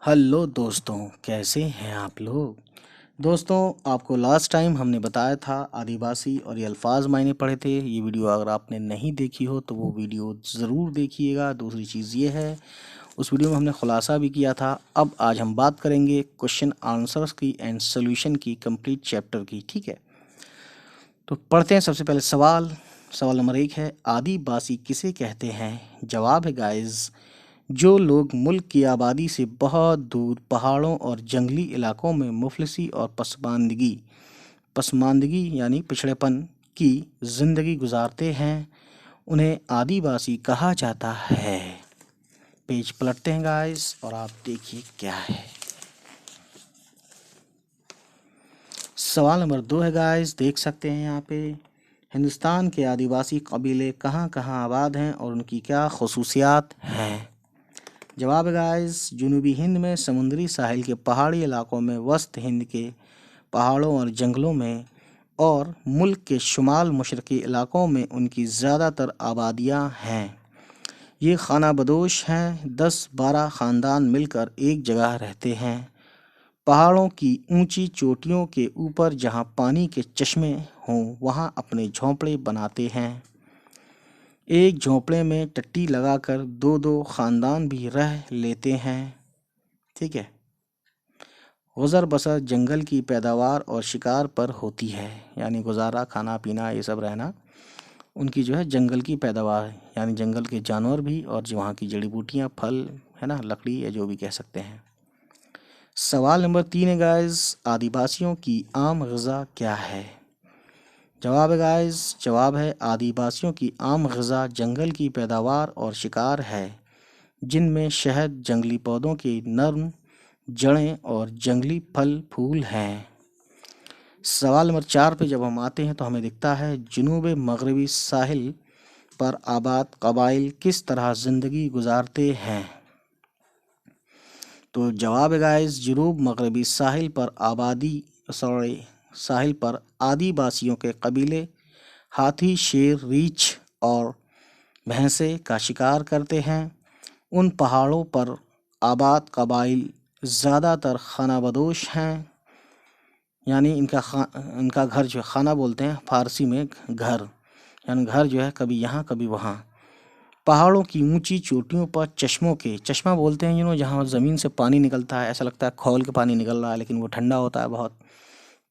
Hello दोस्तों, कैसे हैं आप लोग। दोस्तों, आपको लास्ट टाइम हमने बताया था आदिवासी और ये अल्फाज मायने पढ़े थे। ये वीडियो अगर आपने नहीं देखी हो तो वो वीडियो ज़रूर देखिएगा। दूसरी चीज़ ये है, उस वीडियो में हमने खुलासा भी किया था। अब आज हम बात करेंगे क्वेश्चन आंसर्स की एंड सोल्यूशन की, कंप्लीट चैप्टर की। ठीक है, तो पढ़ते हैं। सबसे पहले सवाल नंबर 1 है, आदिवासी किसे कहते हैं। जवाब है गाइस, जो लोग मुल्क की आबादी से बहुत दूर पहाड़ों और जंगली इलाकों में मुफलिसी और पसमानदगी यानी पिछड़ेपन की ज़िंदगी गुजारते हैं, उन्हें आदिवासी कहा जाता है। पेज पलटते हैं गाइस और आप देखिए क्या है। सवाल नंबर 2 है गाइस, देख सकते हैं यहाँ पे, हिंदुस्तान के आदिवासी कबीले कहाँ कहाँ आबाद हैं और उनकी क्या खसूसियात हैं। जवाब है गाइस, जनूबी हिंद में समुद्री साहिल के पहाड़ी इलाकों में, वस्त हिंद के पहाड़ों और जंगलों में, और मुल्क के शुमाल मशरक़ी इलाकों में उनकी ज़्यादातर आबादियाँ हैं। ये खाना बदोश हैं, 10-12 ख़ानदान मिलकर एक जगह रहते हैं। पहाड़ों की ऊंची चोटियों के ऊपर जहाँ पानी के चश्मे हों वहाँ अपने झोंपड़े बनाते हैं। एक झोंपड़े में टट्टी लगाकर 2-2 ख़ानदान भी रह लेते हैं। ठीक है, गुज़र बसर जंगल की पैदावार और शिकार पर होती है, यानी गुजारा, खाना पीना, ये सब रहना उनकी जो है जंगल की पैदावार, यानी जंगल के जानवर भी और जो वहाँ की जड़ी बूटियाँ, फल है ना, लकड़ी, या जो भी कह सकते हैं। सवाल नंबर 3 है गाइस, आदिवासियों की आम ग़िज़ा क्या है। जवाब है गाइस, जवाब है आदिवासियों की आम ग़िज़ा जंगल की पैदावार और शिकार है, जिनमें शहद, जंगली पौधों की नर्म जड़ें और जंगली फल फूल हैं। सवाल नंबर 4 पे जब हम आते हैं तो हमें दिखता है, जुनूब मगरबी साहिल पर आबाद कबाइल किस तरह ज़िंदगी गुजारते हैं। तो जवाब है गाइस, जुनूब मगरबी साहिल पर आदिवासियों के कबीले हाथी, शेर, रीछ और भैंसे का शिकार करते हैं। उन पहाड़ों पर आबाद कबाइल ज़्यादातर खानाबदोश हैं, यानी इनका घर जो है, खाना बोलते हैं फारसी में घर, यानी घर जो है कभी यहाँ कभी वहाँ। पहाड़ों की ऊंची चोटियों पर चश्मा बोलते हैं, जहाँ ज़मीन से पानी निकलता है, ऐसा लगता है खौल के पानी निकल रहा है, लेकिन वो ठंडा होता है बहुत,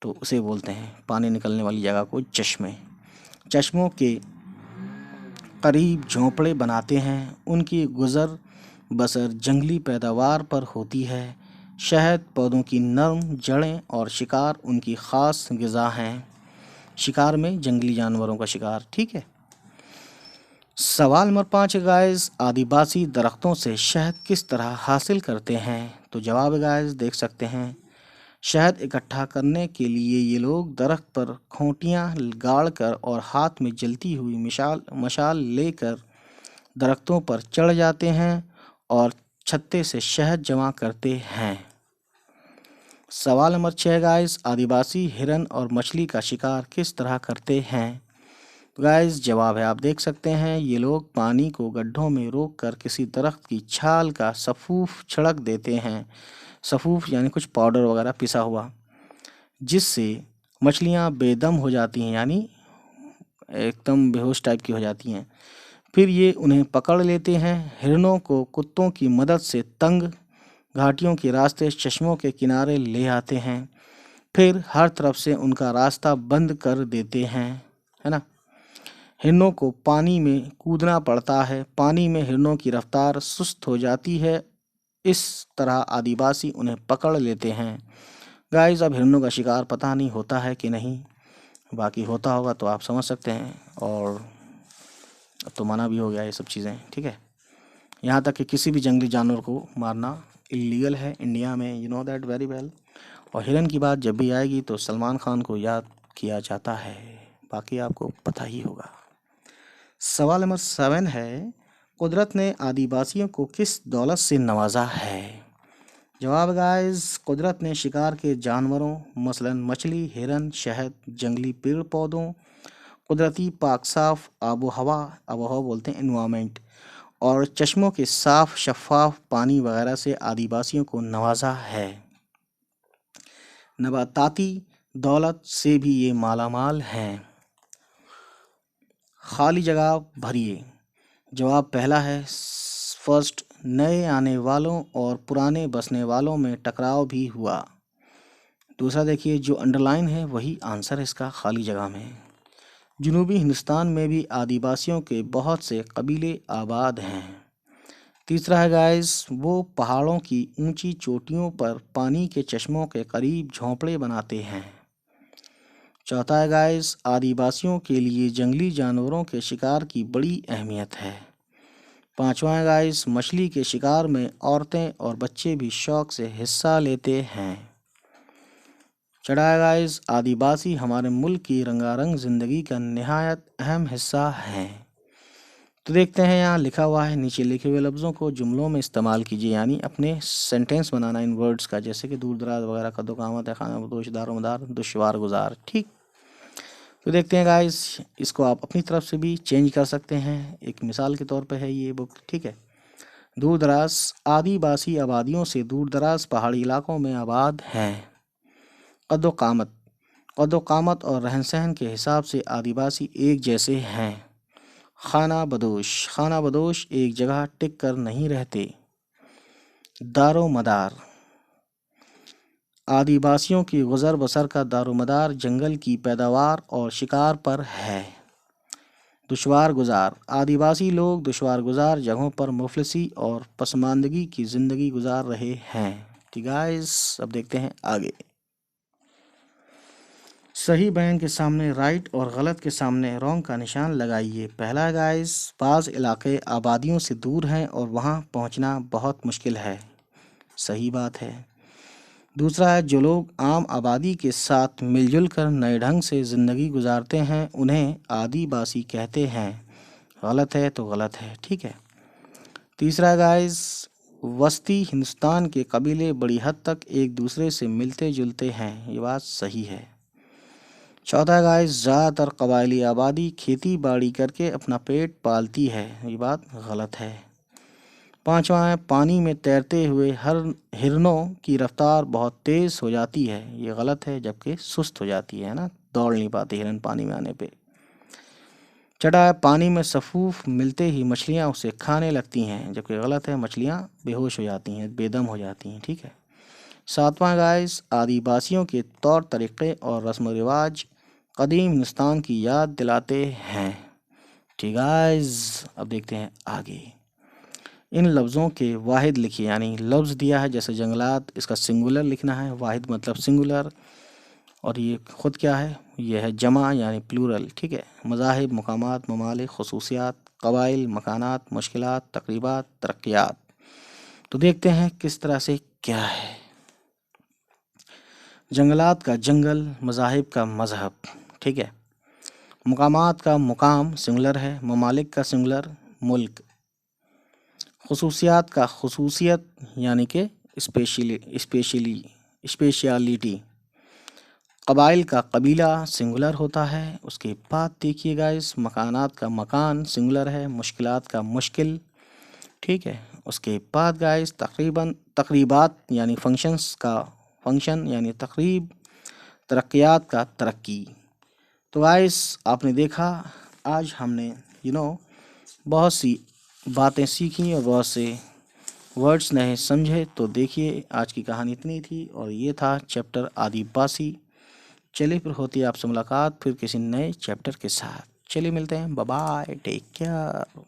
तो उसे बोलते हैं पानी निकलने वाली जगह को चश्मों के करीब झोंपड़े बनाते हैं। उनकी गुज़र बसर जंगली पैदावार पर होती है, शहद, पौधों की नर्म जड़ें और शिकार उनकी ख़ास ग़िज़ा हैं। शिकार में जंगली जानवरों का शिकार। ठीक है, सवाल नंबर 5 है गाइस, आदिवासी दरख्तों से शहद किस तरह हासिल करते हैं। तो जवाब है गाइस, देख सकते हैं, शहद इकट्ठा करने के लिए ये लोग दरख्त पर खूंटियाँ गाड़कर और हाथ में जलती हुई मशाल लेकर दरख्तों पर चढ़ जाते हैं और छत्ते से शहद जमा करते हैं। सवाल नंबर 6 गाइस, आदिवासी हिरन और मछली का शिकार किस तरह करते हैं। तो गाइस जवाब है, आप देख सकते हैं, ये लोग पानी को गड्ढों में रोक कर किसी दरख्त की छाल का सफूफ छिड़क देते हैं। सफूफ यानी कुछ पाउडर वगैरह पिसा हुआ, जिससे मछलियाँ बेदम हो जाती हैं, यानी एकदम बेहोश टाइप की हो जाती हैं। फिर ये उन्हें पकड़ लेते हैं। हिरणों को कुत्तों की मदद से तंग घाटियों के रास्ते चश्मों के किनारे ले आते हैं, फिर हर तरफ से उनका रास्ता बंद कर देते हैं, है ना। हिरणों को पानी में कूदना पड़ता है, पानी में हिरणों की रफ्तार सुस्त हो जाती है। इस तरह आदिवासी उन्हें पकड़ लेते हैं। गाइस, अब हिरणों का शिकार पता नहीं होता है कि नहीं, बाकी होता होगा तो आप समझ सकते हैं, और अब तो मना भी हो गया ये सब चीज़ें। ठीक है, यहाँ तक कि किसी भी जंगली जानवर को मारना इलीगल है इंडिया में, you know that very well. और हिरन की बात जब भी आएगी तो सलमान खान को याद किया जाता है, बाकी आपको पता ही होगा। सवाल नंबर 7 है, कुदरत ने आदिवासियों को किस दौलत से नवाजा है। जवाब गाइस, कुदरत ने शिकार के जानवरों मसलन मछली, हिरन, शहद, जंगली पेड़ पौधों, कुदरती पाक साफ आबो हवा बोलते हैं एनवायरनमेंट, और चश्मों के साफ शफाफ पानी वगैरह से आदिवासियों को नवाजा है। नबाताती दौलत से भी ये मालामाल हैं। खाली जगह भरिए। जवाब पहला है फर्स्ट, नए आने वालों और पुराने बसने वालों में टकराव भी हुआ। दूसरा देखिए, जो अंडरलाइन है वही आंसर है इसका खाली जगह में। जनूबी हिंदुस्तान में भी आदिवासियों के बहुत से कबीले आबाद हैं। तीसरा है गाइस, वो पहाड़ों की ऊंची चोटियों पर पानी के चश्मों के करीब झोंपड़े बनाते हैं। चौथा है गाइस, आदिवासियों के लिए जंगली जानवरों के शिकार की बड़ी अहमियत है। पांचवा है गाइस, मछली के शिकार में औरतें और बच्चे भी शौक से हिस्सा लेते हैं। छठा है गाइस, आदिवासी हमारे मुल्क की रंगारंग जिंदगी का निहायत अहम हिस्सा हैं। तो देखते हैं यहाँ लिखा हुआ है, नीचे लिखे हुए लफ्ज़ों को जुमलों में इस्तेमाल कीजिए, यानी अपने सेंटेंस बनाना इन वर्ड्स का, जैसे कि दूर दराज वगैरह का दुकामत है, खाना बदोश, दारोमदार, दुश्वार गुजार। ठीक, तो देखते हैं गाइस, इसको आप अपनी तरफ से भी चेंज कर सकते हैं। एक मिसाल के तौर पे है ये बुक। ठीक है, दूर दराज आदिवासी आबादियों से दूर दराज पहाड़ी इलाकों में आबाद हैं। कद्दो-कामत और रहन सहन के हिसाब से आदिवासी एक जैसे हैं। खाना बदोश एक जगह टिक कर नहीं रहते। दारोमदार, आदिवासियों की गुजर बसर का दारोमदार जंगल की पैदावार और शिकार पर है। दुश्वार गुजार, आदिवासी लोग दुश्वार गुजार जगहों पर मुफलिसी और पसमानदगी की ज़िंदगी गुजार रहे हैं। ठीक गाइस, अब देखते हैं आगे। सही बयान के सामने राइट और गलत के सामने रॉन्ग का निशान लगाइए। पहला गाइस, बाज़ इलाके आबादियों से दूर हैं और वहां पहुंचना बहुत मुश्किल है। सही बात है। दूसरा है, जो लोग आम आबादी के साथ मिलजुल कर नए ढंग से ज़िंदगी गुजारते हैं उन्हें आदिवासी कहते हैं। गलत है तो गलत है। ठीक है। तीसरा गाइस, वस्ती हिंदुस्तान के कबीले बड़ी हद तक एक दूसरे से मिलते जुलते हैं। ये बात सही है। चौथा गाइस, ज़्यादातर कबायली आबादी खेती बाड़ी करके अपना पेट पालती है। ये बात गलत है। पांचवा है, पानी में तैरते हुए हर हिरनों की रफ्तार बहुत तेज़ हो जाती है। ये गलत है, जबकि सुस्त हो जाती है ना, दौड़ नहीं पाते हिरन पानी में आने पे। छठा है, पानी में सफूफ मिलते ही मछलियाँ उसे खाने लगती हैं, जबकि गलत है, मछलियाँ बेहोश हो जाती हैं, बेदम हो जाती हैं। ठीक है। सातवां गाइस, आदिवासियों के तौर तरीक़े और रस्म रिवाज कदीम हिंदुस्तान की याद दिलाते हैं। ठीक गाइस, अब देखते हैं आगे। इन लफ्ज़ों के वाहिद लिखिए, यानी लफ्ज़ दिया है जैसे जंगलात, इसका सिंगुलर लिखना है, वाहिद मतलब सिंगुलर, और ये खुद क्या है, ये है जमा यानी प्लूरल। ठीक है। मज़ाहिब, मकामात, ममालिक, खुसूसियात, कबाइल, मकानात, मुश्किलात, तकरीबात, तरक्यात। तो देखते हैं किस तरह से क्या है। जंगलात का जंगल, मज़ाहिब का मज़हब। ठीक है। मकामात का मुकाम सिंगुलर है, ममालिक का सिंगुलर मुल्क। खुसूसियात का खुसूसियत यानी कि स्पेशलिटी। कबाइल का कबीला सिंगुलर होता है। उसके बाद देखिए गाइस, मकानात का मकान सिंगुलर है, मुश्किलात का मुश्किल। ठीक है। उसके बाद गाइस, तकरीबात यानी फंक्शंस का फंक्शन यानी तकरीब, तरक्यात का तरक्की। तो गाइस, आपने देखा आज हमने बहुत सी बातें सीखी और बहुत से वर्ड्स नए समझे। तो देखिए, आज की कहानी इतनी थी और ये था चैप्टर आदिवासी। चलिए फिर होती है आपसे मुलाकात फिर किसी नए चैप्टर के साथ। चलिए मिलते हैं, बाय बाय, टेक केयर।